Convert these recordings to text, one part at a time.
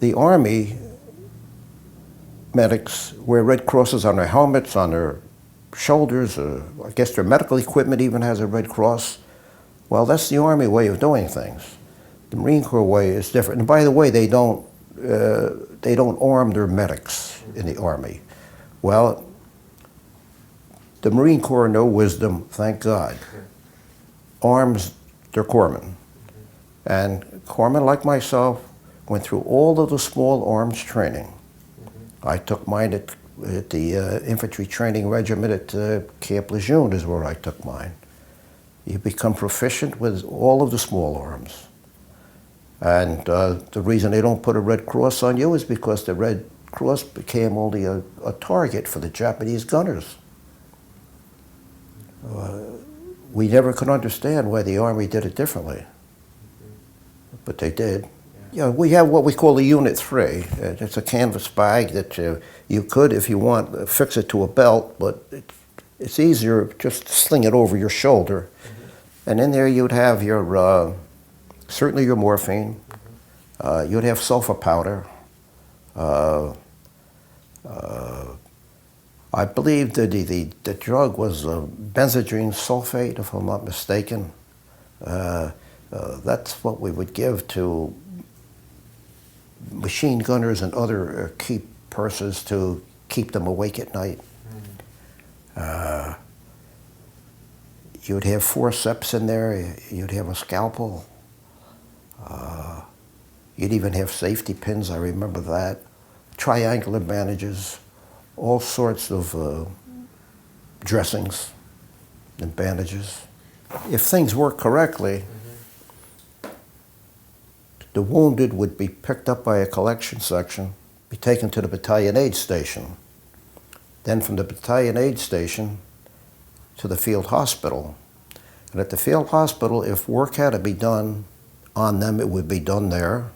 The Army medics wear red crosses on their helmets, on their shoulders. I guess their medical equipment even has a red cross. Well, that's the Army way of doing things. The Marine Corps way is different. And by the way, they don't arm their medics in the Army. Well, the Marine Corps, in their wisdom, thank God, arms their corpsmen. And corpsmen like myself went through all of the small arms training. I took mine at the infantry training regiment at Camp Lejeune is where I took mine. You become proficient with all of the small arms. And the reason they don't put a red cross on you is because the red cross became only a target for the Japanese gunners. We never could understand why the Army did it differently, but they did. Yeah, we have what we call a Unit 3. It's a canvas bag that you could, if you want, fix it to a belt, but it's easier just to sling it over your shoulder. And in there you'd have your, certainly your morphine, you'd have sulfur powder. I believe that the drug was benzodrine sulfate, if I'm not mistaken. That's what we would give to machine gunners and other key persons to keep them awake at night. You'd have forceps in there, you'd have a scalpel. You'd even have safety pins, I remember that. Triangular bandages, all sorts of dressings and bandages. If things work correctly, the wounded would be picked up by a collection section, be taken to the battalion aid station. Then from the battalion aid station to the field hospital. And at the field hospital, if work had to be done on them, it would be done there.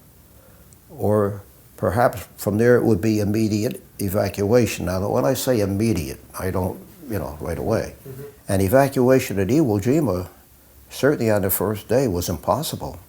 Or perhaps from there it would be immediate evacuation. Now, when I say immediate, I don't, right away. And evacuation at Iwo Jima, certainly on the first day, was impossible.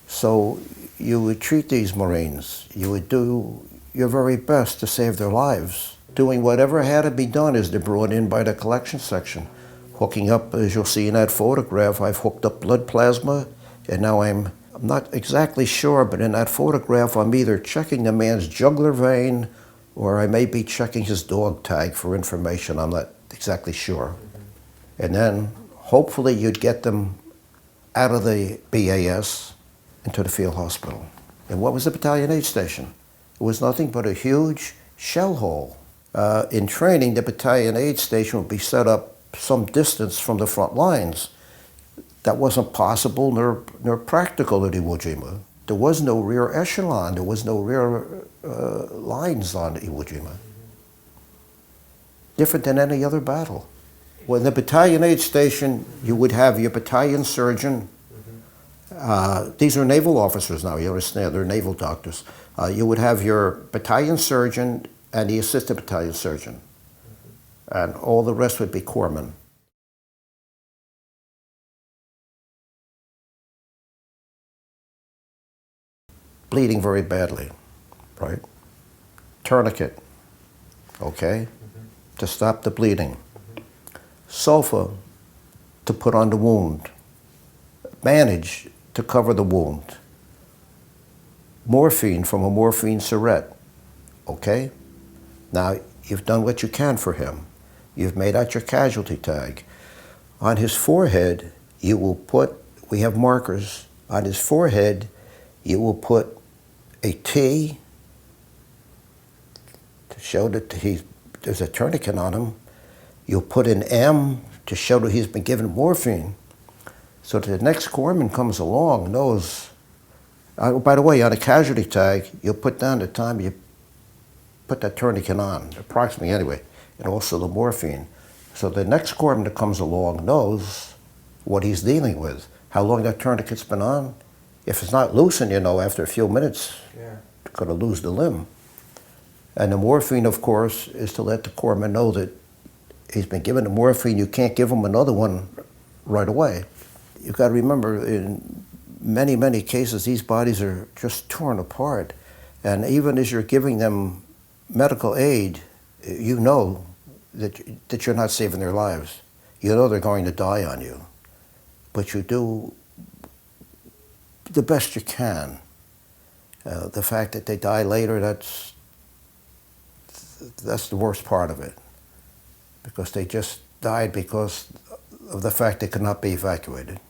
So you would treat these Marines, you would do your very best to save their lives, doing whatever had to be done as they're brought in by the collection section. Hooking up, as you'll see in that photograph, I've hooked up blood plasma, and now I'm not exactly sure, but in that photograph I'm either checking the man's jugular vein or I may be checking his dog tag for information, I'm not exactly sure. And then hopefully you'd get them out of the BAS into the field hospital. And what was the battalion aid station? It was nothing but a huge shell hole. In training, the battalion aid station would be set up some distance from the front lines. That wasn't possible nor practical at Iwo Jima. There was no rear echelon, there was no rear lines on Iwo Jima. Different than any other battle. Well, in the battalion aid station, you would have your battalion surgeon. These are naval officers now, you understand, they're naval doctors. You would have your battalion surgeon and the assistant battalion surgeon. And all the rest would be corpsmen. Bleeding very badly, right? Tourniquet, okay, to stop the bleeding. Sulfur to put on the wound. Bandage to cover the wound. Morphine from a morphine syringe, okay? Now, you've done what you can for him. You've made out your casualty tag. On his forehead, you will put, we have markers, on his forehead, you will put a T to show that there's a tourniquet on him. You'll put an M to show that he's been given morphine. So that the next corpsman comes along knows, by the way, on a casualty tag, you'll put down the time you put that tourniquet on, approximately anyway, and also the morphine. So the next corpsman that comes along knows what he's dealing with, how long that tourniquet's been on. If it's not loosened, after a few minutes, you're going to lose the limb. And the morphine, of course, is to let the corpsman know that he's been given the morphine. You can't give him another one right away. You've got to remember, in many, many cases, these bodies are just torn apart. And even as you're giving them medical aid, you know that you're not saving their lives. You know they're going to die on you. But you do the best you can. The fact that they die later, that's the worst part of it. Because they just died because of the fact they could not be evacuated.